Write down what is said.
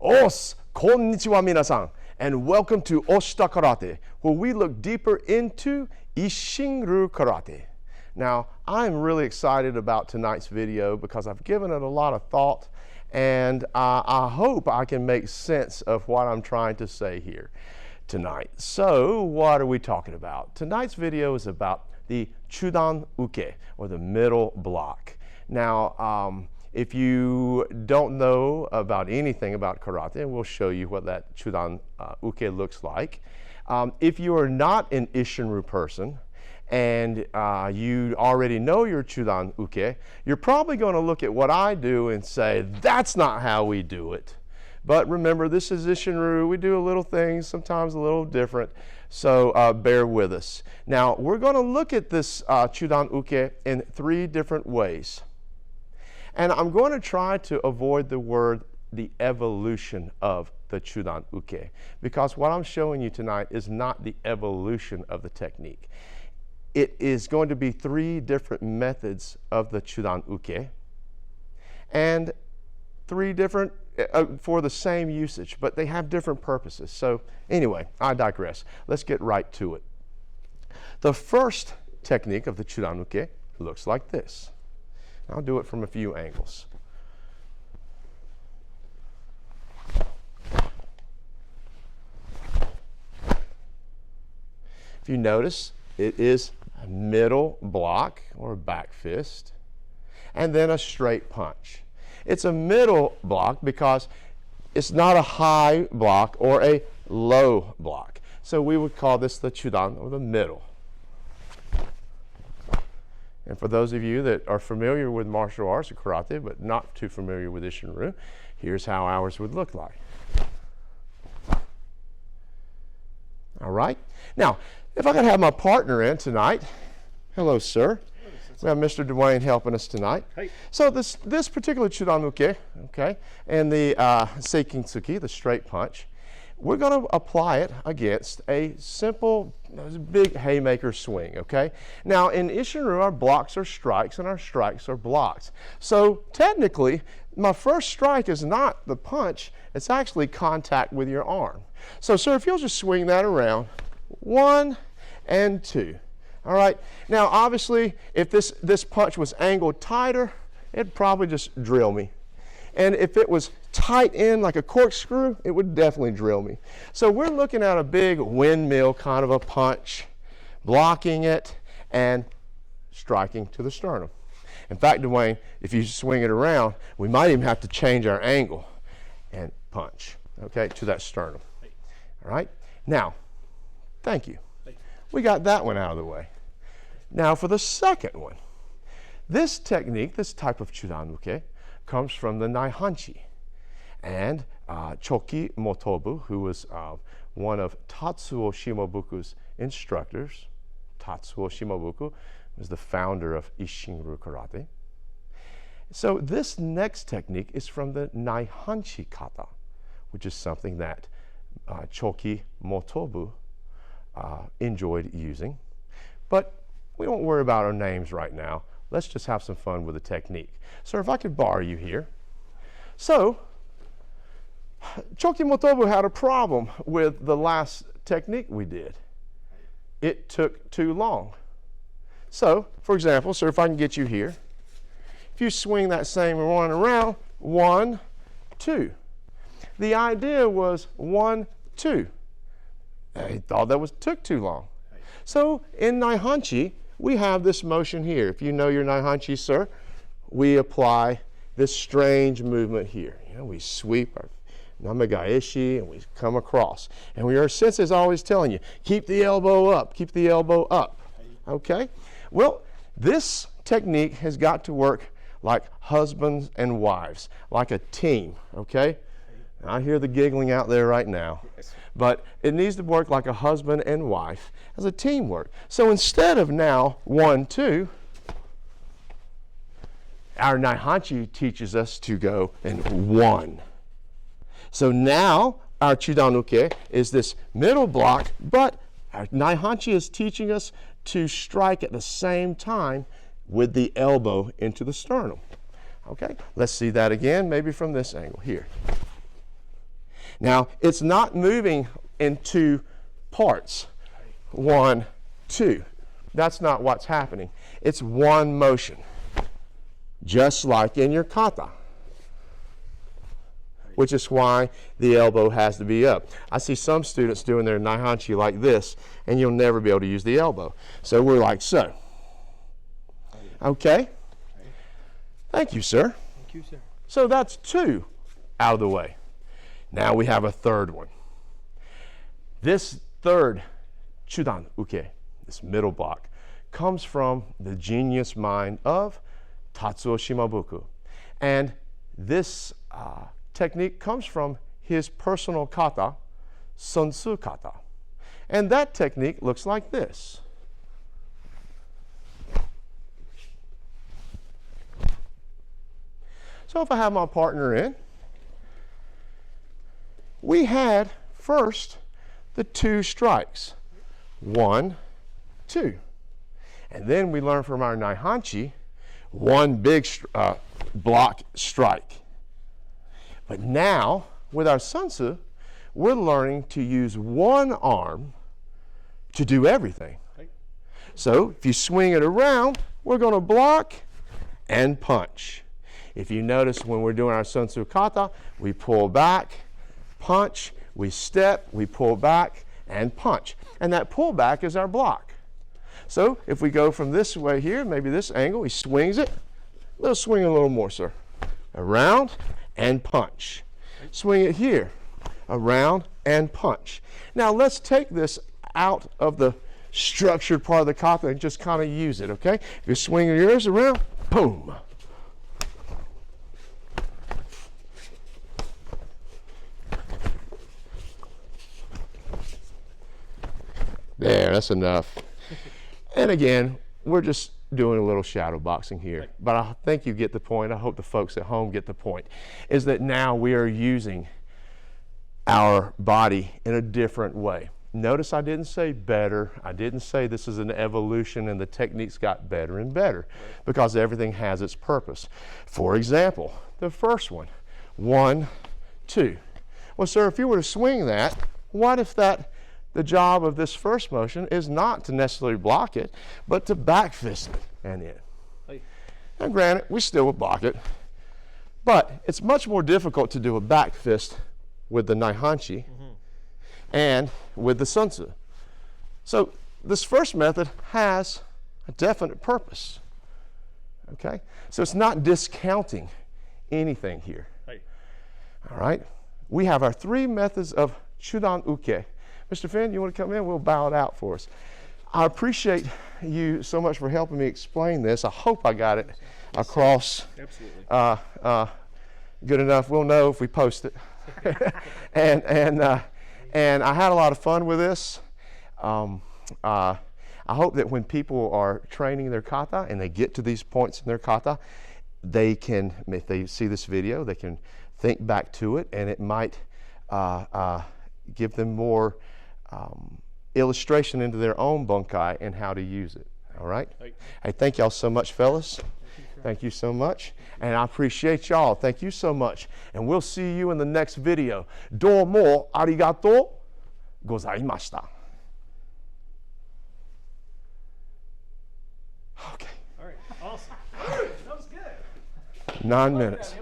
Os, konnichiwa minasan, and welcome to Oshita Karate, where we look deeper into Isshin-ryu Karate. Now, I'm really excited about tonight's video because I've given it a lot of thought, and I hope I can make sense of what I'm trying to say here tonight. So, what are we talking about? Tonight's video is about the Chudan Uke, or the middle block. Now, if you don't know about anything about karate, we'll show you what that Chudan Uke looks like. If you are not an Isshin-ryu person and you already know your Chudan Uke, you're probably going to look at what I do and say, that's not how we do it. But remember, this is Isshin-ryu. We do a little things, sometimes a little different, so bear with us. Now, we're going to look at this Chudan Uke in 3 different ways. And I'm going to try to avoid the evolution of the Chudan Uke, because what I'm showing you tonight is not the evolution of the technique. It is going to be 3 different methods of the Chudan Uke, and 3 different for the same usage, but they have different purposes. So anyway, I digress. Let's get right to it. The first technique of the Chudan Uke looks like this. I'll do it from a few angles. If you notice, it is a middle block or a back fist, and then a straight punch. It's a middle block because it's not a high block or a low block. So we would call this the Chudan, or the middle. And for those of you that are familiar with martial arts or karate, but not too familiar with Isshin-ryu, here's how ours would look like. All right. Now, if I could have my partner in tonight. Hello, sir. We have Mr. Dwayne helping us tonight. Hey. So this particular Chudan Uke, okay, and the Seikintsuki, the straight punch, we're going to apply it against a simple, big haymaker swing, okay? Now, in Isshin-ryu, our blocks are strikes and our strikes are blocks. So technically, my first strike is not the punch, it's actually contact with your arm. So, sir, if you'll just swing that around, 1 and 2. All right, now obviously, if this punch was angled tighter, it'd probably just drill me. And if it was tight in like a corkscrew, it would definitely drill me. So we're looking at a big windmill kind of a punch, blocking it and striking to the sternum. In fact, Dwayne, if you swing it around, we might even have to change our angle and punch, okay, to that sternum. All right, now, thank you. We got that one out of the way. Now for the second one. This technique, this type of Chudan Uke, comes from the Naihanchi. And Choki Motobu, who was one of Tatsuo Shimobuku's instructors, Tatsuo Shimobuku was the founder of Isshin-ryu Karate. So this next technique is from the Naihanchi kata, which is something that Choki Motobu enjoyed using. But we won't worry about our names right now. Let's just have some fun with the technique. Sir, if I could borrow you here. So, Choki Motobu had a problem with the last technique we did. It took too long. So, for example, sir, if I can get you here. If you swing that same one around, 1, 2. The idea was 1, 2. He thought that took too long. So, in Naihanchi, we have this motion here. If you know your Naihanchi, sir, we apply this strange movement here. You know, we sweep our Namagaeshi and we come across. And our sensei is always telling you, keep the elbow up, keep the elbow up. Okay? Well, this technique has got to work like husbands and wives, like a team, okay? I hear the giggling out there right now. But it needs to work like a husband and wife as a teamwork. So instead of now 1, 2, our Naihanchi teaches us to go in 1. So now our Chudan Uke is this middle block, but our Naihanchi is teaching us to strike at the same time with the elbow into the sternum. Okay, let's see that again, maybe from this angle here. Now, it's not moving in two parts. 1, 2. That's not what's happening. It's one motion, just like in your kata, which is why the elbow has to be up. I see some students doing their naihanchi like this, and you'll never be able to use the elbow. So we're like so. Okay? Thank you, sir. Thank you, sir. So that's 2 out of the way. Now we have a third one. This third Chudan Uke, this middle block, comes from the genius mind of Tatsuo Shimabuku. And this technique comes from his personal kata, Sun Tzu kata. And that technique looks like this. So if I have my partner in, we had first the 2 strikes. 1, 2. And then we learn from our naihanchi, 1 big block strike. But now, with our Sun Tzu, we're learning to use one arm to do everything. So if you swing it around, we're going to block and punch. If you notice when we're doing our Sun Tzu kata, we pull back, punch, we step, we pull back, and punch. And that pullback is our block. So if we go from this way here, maybe this angle, he swings it. Let's swing a little more, sir. Around and punch. Swing it here. Around and punch. Now let's take this out of the structured part of the kata and just kind of use it, okay? If you're swinging yours around, boom. There, that's enough. And again, we're just doing a little shadow boxing here. But I think you get the point. I hope the folks at home get the point. Is that now we are using our body in a different way. Notice I didn't say better. I didn't say this is an evolution and the techniques got better and better, because everything has its purpose. For example, the first one, 1, 2. Well, sir, if you were to swing that, what if the job of this first motion is not to necessarily block it, but to back fist it and in? Hey. Now granted, we still would block it, but it's much more difficult to do a back fist with the naihanchi and with the Sun Tzu. So this first method has a definite purpose, okay? So it's not discounting anything here. Hey. All right? We have our 3 methods of Chudan Uke. Mr. Finn, you want to come in? We'll bow it out for us. I appreciate you so much for helping me explain this. I hope I got it across. Absolutely. Good enough. We'll know if we post it. and I had a lot of fun with this. I hope that when people are training their kata and they get to these points in their kata, they can, if they see this video, they can think back to it, and it might give them more illustration into their own bunkai and how to use it. All right? Hey, thank y'all so much, fellas. Thank you so much. And I appreciate y'all. Thank you so much. And we'll see you in the next video. Domo arigato gozaimashita. Okay. All right. Awesome. That was good. 9 minutes.